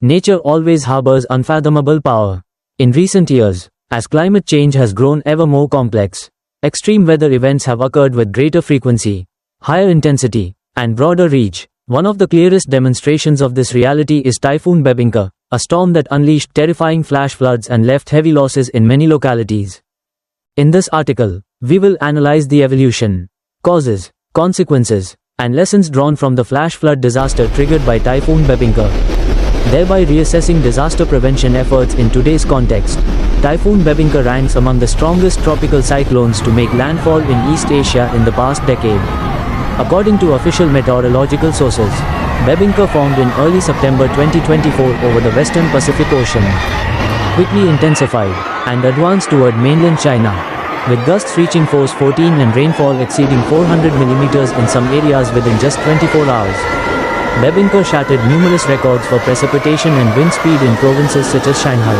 Nature always harbors unfathomable power. In recent years, as climate change has grown ever more complex, extreme weather events have occurred with greater frequency, higher intensity, and broader reach. One of the clearest demonstrations of this reality is Typhoon Bebinca, a storm that unleashed terrifying flash floods and left heavy losses in many localities. In this article, we will analyze the evolution, causes, consequences, and lessons drawn from the flash flood disaster triggered by Typhoon Bebinca, thereby reassessing disaster prevention efforts in today's context. Typhoon Bebinca ranks among the strongest tropical cyclones to make landfall in East Asia in the past decade. According to official meteorological sources, Bebinca formed in early September 2024 over the western Pacific Ocean, quickly intensified, and advanced toward mainland China, with gusts reaching force 14 and rainfall exceeding 400 mm in some areas within just 24 hours. Bebinca shattered numerous records for precipitation and wind speed in provinces such as Shanghai,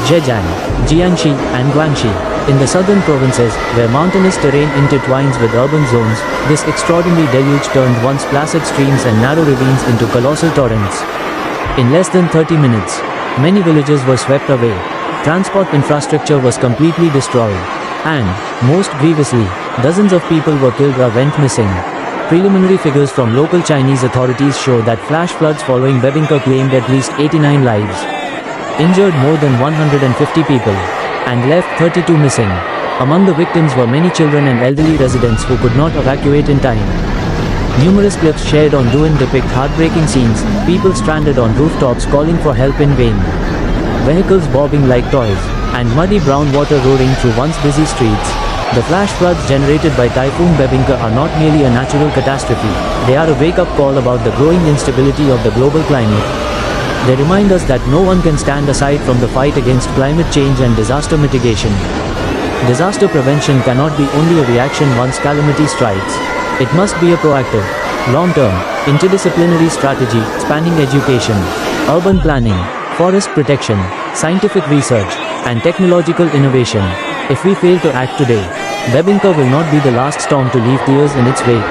Zhejiang, Jiangxi, and Guangxi. In the southern provinces, where mountainous terrain intertwines with urban zones, this extraordinary deluge turned once placid streams and narrow ravines into colossal torrents. In less than 30 minutes, many villages were swept away, transport infrastructure was completely destroyed, and, most grievously, dozens of people were killed or went missing. Preliminary figures from local Chinese authorities show that flash floods following Bebinca claimed at least 89 lives, injured more than 150 people, and left 32 missing. Among the victims were many children and elderly residents who could not evacuate in time. Numerous clips shared on Douyin depict heartbreaking scenes, people stranded on rooftops calling for help in vain, vehicles bobbing like toys, and muddy brown water roaring through once busy streets. The flash floods generated by Typhoon Bebinca are not merely a natural catastrophe, they are a wake-up call about the growing instability of the global climate. They remind us that no one can stand aside from the fight against climate change and disaster mitigation. Disaster prevention cannot be only a reaction once calamity strikes. It must be a proactive, long-term, interdisciplinary strategy spanning education, urban planning, forest protection, scientific research, and technological innovation. If we fail to act today, Bebinca will not be the last storm to leave tears in its wake.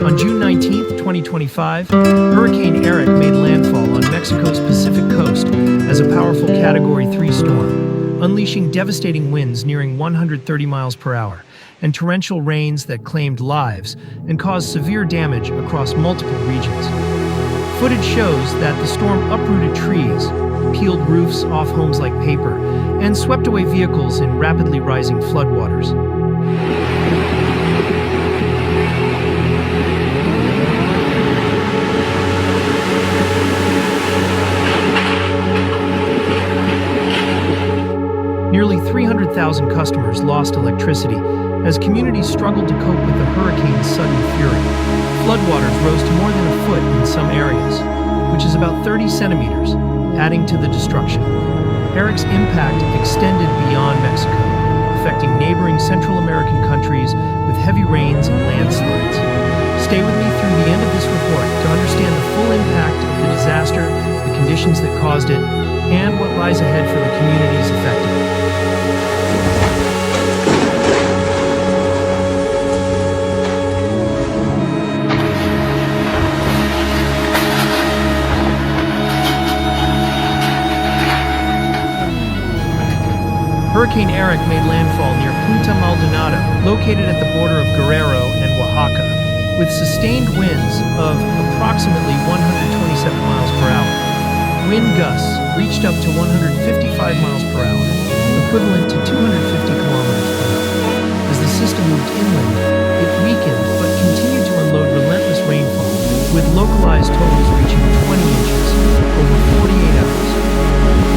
On June 19, 2025, Hurricane Eric made landfall on Mexico's Pacific coast as a powerful Category 3 storm, unleashing devastating winds nearing 130 miles per hour and torrential rains that claimed lives and caused severe damage across multiple regions. Footage shows that the storm uprooted trees, peeled roofs off homes like paper, and swept away vehicles in rapidly rising floodwaters. Nearly 300,000 customers lost electricity as communities struggled to cope with the hurricane's sudden fury. Floodwaters rose to more than a foot in some areas, which is about 30 centimeters, adding to the destruction. Eric's impact extended beyond Mexico, affecting neighboring Central American countries with heavy rains and landslides. Stay with me through the end of this report to understand the full impact of the disaster, the conditions that caused it, and what lies ahead for the communities affected. Hurricane Eric made landfall near Punta Maldonado, located at the border of Guerrero and Oaxaca, with sustained winds of approximately 127 miles per hour. Wind gusts reached up to 155 miles per hour, equivalent to 250 kilometers per hour. As the system moved inland, it weakened but continued to unload relentless rainfall, with localized totals reaching 20 inches over 48 hours.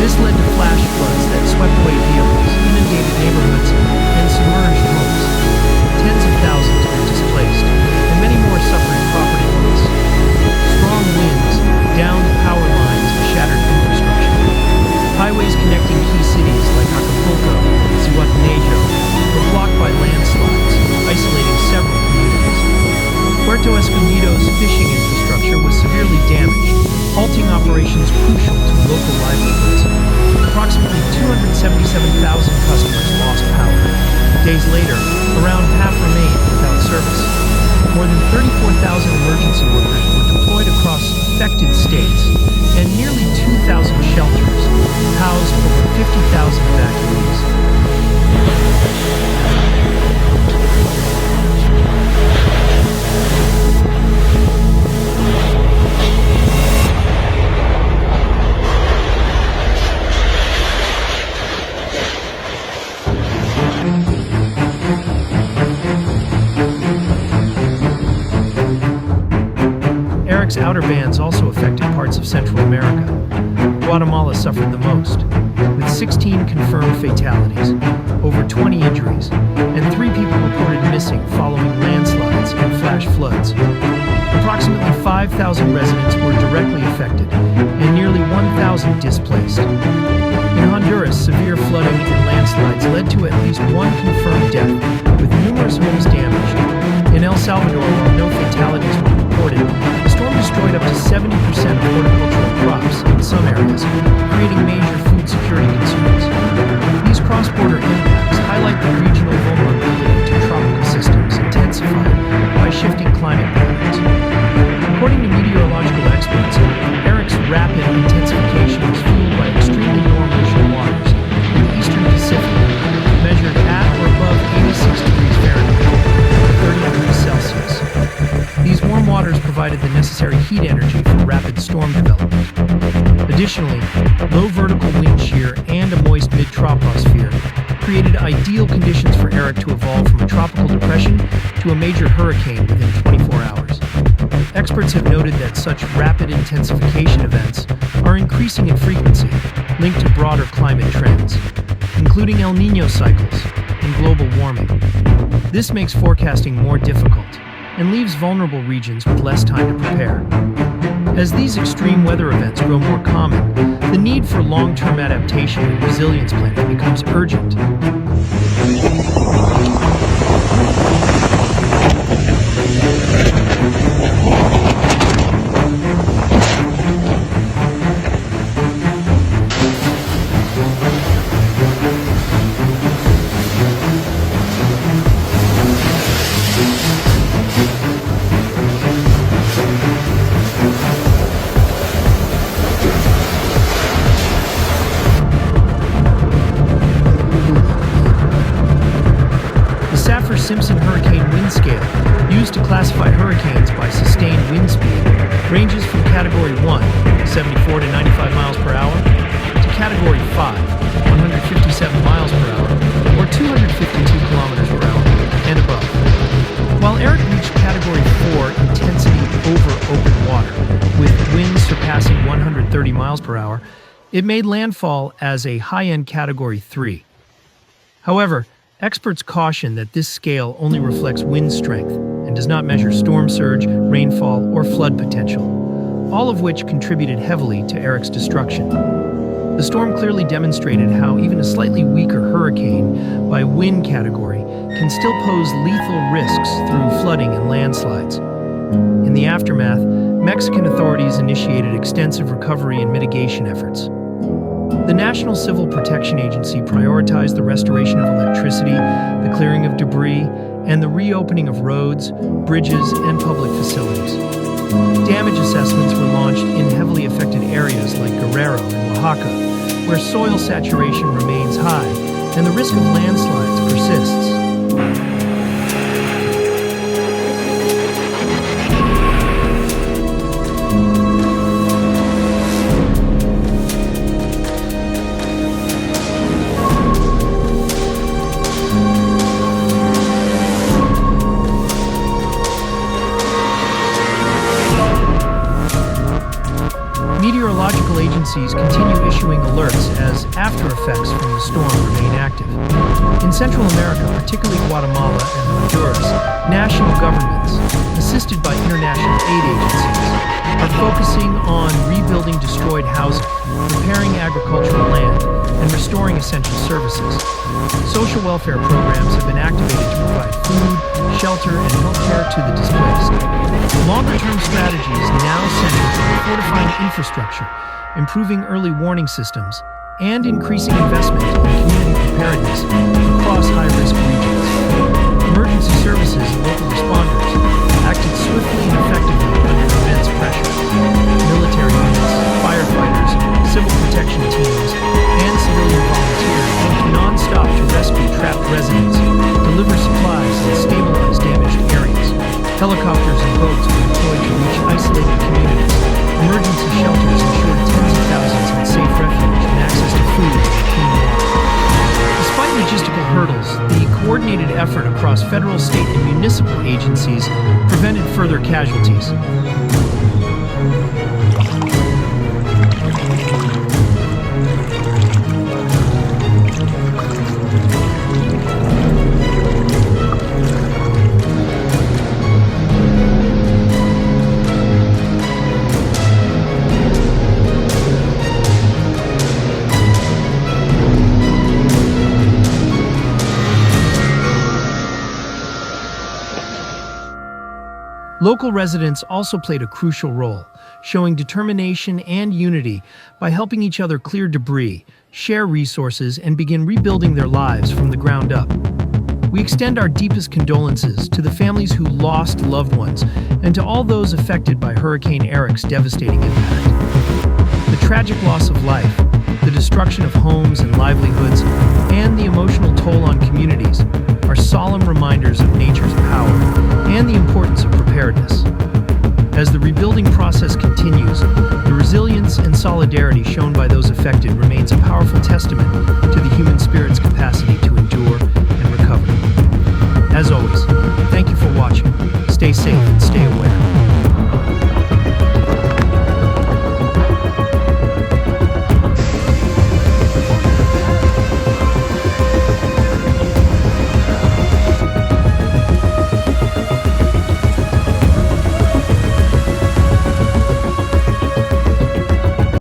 This led to flash floods that swept away vehicles, inundated neighborhoods, and submerged homes. Tens of thousands were displaced, and many more suffered property loss. Strong winds downed power lines and shattered infrastructure. Highways connecting key cities like Acapulco and Zihuatanejo were blocked by landslides, isolating several communities. Puerto Escondido's fishing infrastructure was severely damaged, halting operations crucial to local livelihoods. Approximately 277,000 customers lost power. Days later, around half remained without service. More than 34,000 emergency workers were deployed across affected states, and nearly 2,000 shelters housed over 50,000 evacuees. Eric's outer bands also affected parts of Central America. Guatemala suffered the most, with 16 confirmed fatalities, over 20 injuries, and 3 people reported missing following landslides and flash floods. Approximately 5,000 residents were directly affected, and nearly 1,000 displaced. In Honduras, severe flooding and landslides led to at least 1 confirmed death, with numerous homes damaged. In El Salvador, while no fatalities were reported, the storm destroyed up to 70% of horticultural crops in some areas, creating major food security concerns. These cross-border impacts highlight the regional vulnerability to tropical systems intensified by shifting climate patterns. According to meteorological experts, Eric's rapid intensification was fueled by extremely warm ocean waters in the eastern Pacific, measured at or above 86 degrees Fahrenheit, 30 degrees Celsius. These warm waters provided the necessary heat energy for rapid storm development. Additionally, low vertical wind shear and a moist mid-troposphere created ideal conditions for Eric to evolve from a tropical depression to a major hurricane within 24 hours. Experts have noted that such rapid intensification events are increasing in frequency, linked to broader climate trends, including El Niño cycles and global warming. This makes forecasting more difficult and leaves vulnerable regions with less time to prepare. As these extreme weather events grow more common, the need for long-term adaptation and resilience planning becomes urgent. Simpson hurricane wind scale, used to classify hurricanes by sustained wind speed, ranges from Category 1, 74 to 95 miles per hour, to Category 5, 157 miles per hour, or 252 kilometers per hour, and above. While Eric reached Category 4 intensity over open water, with winds surpassing 130 miles per hour, it made landfall as a high-end Category 3. However, experts caution that this scale only reflects wind strength and does not measure storm surge, rainfall, or flood potential, all of which contributed heavily to Eric's destruction. The storm clearly demonstrated how even a slightly weaker hurricane by wind category can still pose lethal risks through flooding and landslides. In the aftermath, Mexican authorities initiated extensive recovery and mitigation efforts. The National Civil Protection Agency prioritized the restoration of electricity, the clearing of debris, and the reopening of roads, bridges, and public facilities. Damage assessments were launched in heavily affected areas like Guerrero and Oaxaca, where soil saturation remains high and the risk of landslides persists. Meteorological agencies continue issuing alerts as after effects from the storm remain active. In Central America, particularly Guatemala and Honduras, national governments, assisted by international aid agencies, are focusing on rebuilding destroyed housing, repairing agricultural land, and restoring essential services. Social welfare programs have been activated to provide food, shelter, and healthcare to the displaced. Longer-term strategies now center on fortifying infrastructure, improving early warning systems, and increasing investment in community preparedness across high-risk regions. Emergency services and local responders acted swiftly and effectively under immense pressure. Military units, firefighters, civil protection teams, and civilian volunteers worked non-stop to rescue trapped residents, deliver supplies, and stabilize damaged areas. Helicopters and boats were deployed to reach isolated communities. Emergency shelters ensured tens of thousands had safe refuge and access to food and clean water. Despite logistical hurdles, the coordinated effort across federal, state, and municipal agencies prevented further casualties. Local residents also played a crucial role, showing determination and unity by helping each other clear debris, share resources, and begin rebuilding their lives from the ground up. We extend our deepest condolences to the families who lost loved ones and to all those affected by Hurricane Eric's devastating impact. The tragic loss of life, the destruction of homes and livelihoods, and the emotional toll on communities are solemn reminders of nature's power and the importance of preparedness. As the rebuilding process continues, the resilience and solidarity shown by those affected remains a powerful testament to the human spirit's capacity to endure and recover. As always, thank you for watching. Stay safe and stay aware.